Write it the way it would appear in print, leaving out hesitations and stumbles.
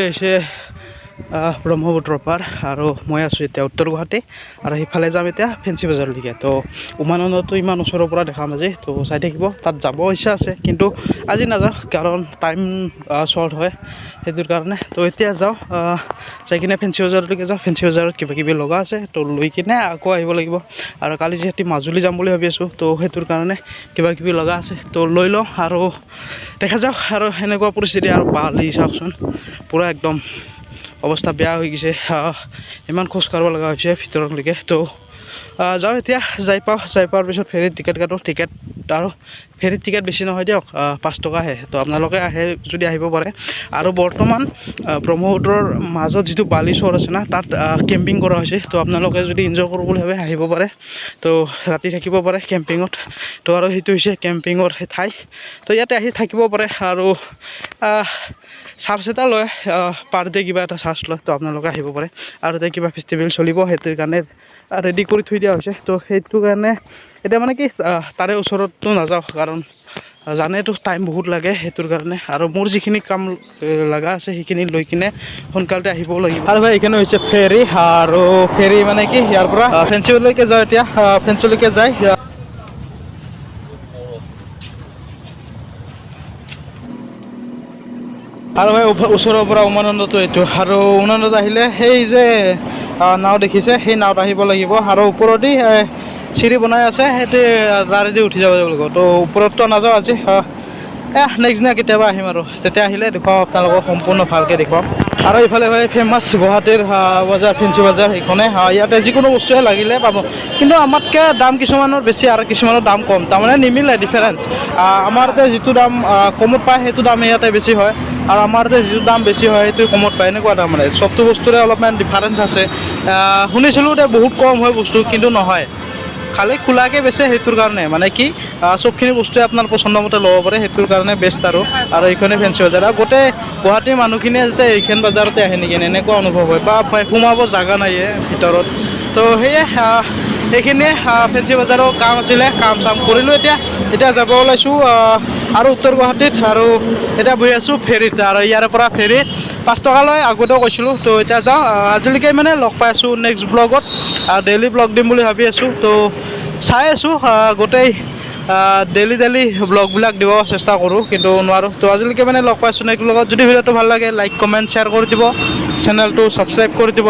এসে ব্ৰহ্মপুত্ৰৰ পাৰ আৰু মই আছোঁ এতিয়া উত্তৰ গুৱাহাটী আৰু সিফালে যাম এতিয়া ফেঞ্চি বজাৰলৈকে। তো উমানন্দটো ইমান ওচৰৰ পৰা দেখা নাযায়, তো চাই থাকিব। তাত যাব ইচ্ছা আছে কিন্তু আজি নাযাওঁ কাৰণ টাইম শ্বৰ্ট হয় সেইটোৰ কাৰণে। তো এতিয়া যাওঁ, যাই কিনে ফেঞ্চি বজাৰলৈকে যাওঁ। ফেঞ্চি বজাৰত কিবা কিবি লগা আছে, তো লৈ কিনে আকৌ আহিব লাগিব। আৰু কালি যিহেতু মাজুলী যাম বুলি ভাবি আছোঁ, তো সেইটোৰ কাৰণে কিবা কিবি লগা আছে, তো লৈ লওঁ আৰু দেখা যাওক। আৰু সেনেকুৱা পৰিস্থিতি আৰু বালি চাওকচোন, পূৰা একদম অৱস্থা বেয়া হৈ গৈছে। ইমান খোজ কাঢ়িব লগা হৈছে ভিতৰলৈকে। তো যাওঁ এতিয়া, যাই পোৱাৰ পিছত ফেৰীত টিকেট কাটোঁ। টিকেট আৰু ফেৰীত টিকেট বেছি নহয় দিয়ক, 5 টকাহে। তো আপোনালোকে আহে যদি আহিব পাৰে। আৰু বৰ্তমান ব্ৰহ্মপুত্ৰৰ মাজত যিটো বালি চৰ আছে না, তাত কেম্পিং কৰা হৈছে। তো আপোনালোকে যদি এনজয় কৰোঁ বুলি ভাবে আহিব পাৰে, তো ৰাতি থাকিব পাৰে কেম্পিঙত। তো আৰু সেইটো হৈছে কেম্পিঙৰ সেই ঠাই। তো ইয়াতে আহি থাকিব পাৰে আৰু চাৰ্জ এটা লয়, পাৰ ডে কিবা এটা চাৰ্জ লয়। তো আপোনালোকে আহিব পাৰে। আৰু তাতে কিবা ফেষ্টিভেল চলিব, সেইটোৰ কাৰণে ৰেডি কৰি থৈ দিয়া হৈছে। তো সেইটো কাৰণে এতিয়া মানে কি তাৰে ওচৰততো নাযাওঁ, কাৰণ জানেতো টাইম বহুত লাগে সেইটোৰ কাৰণে। আৰু মোৰ যিখিনি কাম লগা আছে সেইখিনি লৈ কিনে সোনকালতে আহিবও লাগিব। আৰু ভাই এইখিনি হৈছে ফেৰী, আৰু ফেৰী মানে কি ইয়াৰ পৰা ফেঞ্চিলৈকে যাওঁ এতিয়া। ফেঞ্চিলৈকে যায় আৰু ভাই ওচৰৰ পৰা উমানন্দটো এইটো। আৰু উমানন্দত আহিলে সেই যে নাও দেখিছে, সেই নাৱত আহিব লাগিব। আৰু ওপৰেদি চিৰি বনাই আছে, সেইটো তাৰেদি উঠি যাব লাগিব। তো ওপৰততো নাযাওঁ আজি, নেক্সট দিনা কেতিয়াবা আহিম। আৰু তেতিয়া আহিলে দেখুৱাম আপোনালোকক, সম্পূৰ্ণ ভালকৈ দেখুৱাম। আৰু ইফালে ভাই ফেমাছ গুৱাহাটীৰ বজাৰ, ফেঞ্চি বজাৰ সেইখনে। ইয়াতে যিকোনো বস্তুৱে লাগিলে পাব, কিন্তু আমাতকৈ দাম কিছুমানৰ বেছি আৰু কিছুমানৰ দাম কম, তাৰমানে নিমিলে ডিফাৰেঞ্চ। আমাৰ ইয়াতে যিটো দাম কমত পায় সেইটো দাম ইয়াতে বেছি হয়, আৰু আমাৰ ইয়াতে যিটো দাম বেছি হয় সেইটো কমত পায়। এনেকুৱা তাৰমানে চবটো বস্তুৰে অলপমান ডিফাৰেঞ্চ আছে। শুনিছিলোঁ যে বহুত কম হয় বস্তু, কিন্তু নহয়, খালি খোলাকৈ বেচে। সেইটোৰ কাৰণে মানে কি চবখিনি বস্তুৱে আপোনাৰ পচন্দ মতে ল'ব পাৰে, সেইটোৰ কাৰণে বেষ্ট। আৰু এইখনে ফেঞ্চি বজাৰ। আৰু গোটেই গুৱাহাটীৰ মানুহখিনিয়ে যেতিয়া এইখন বজাৰতে আহে নেকি এনেকুৱা অনুভৱ হয়, বা সোমাব জাগা নাই ভিতৰত। তো সেয়ে এইখিনিয়ে ফেঞ্চি বজাৰৰ কাম আছিলে, কাম চাম কৰিলোঁ। এতিয়া যাব ওলাইছোঁ আৰু উত্তৰ গুৱাহাটীত। আৰু এতিয়া বহি আছোঁ ফেৰীত, আৰু ইয়াৰ পৰা ফেৰীত 5 টকা লয়, আগতেও কৈছিলোঁ। তো এতিয়া যাওঁ, আজিলৈকে মানে লগ পাই আছোঁ। নেক্সট ব্লগত ডেইলি ব্লগ দিম বুলি ভাবি আছোঁ। তো চাই আছোঁ, গোটেই ডেইলি ব্লগবিলাক দিব চেষ্টা কৰোঁ, কিন্তু নোৱাৰোঁ। তো আজিলৈকে মানে লগ পাইছোঁ নেক্সট ব্লগত। যদি ভিডিঅ'টো ভাল লাগে লাইক কমেণ্ট শ্বেয়াৰ কৰি দিব, চেনেলটো ছাবস্ক্ৰাইব কৰি দিব।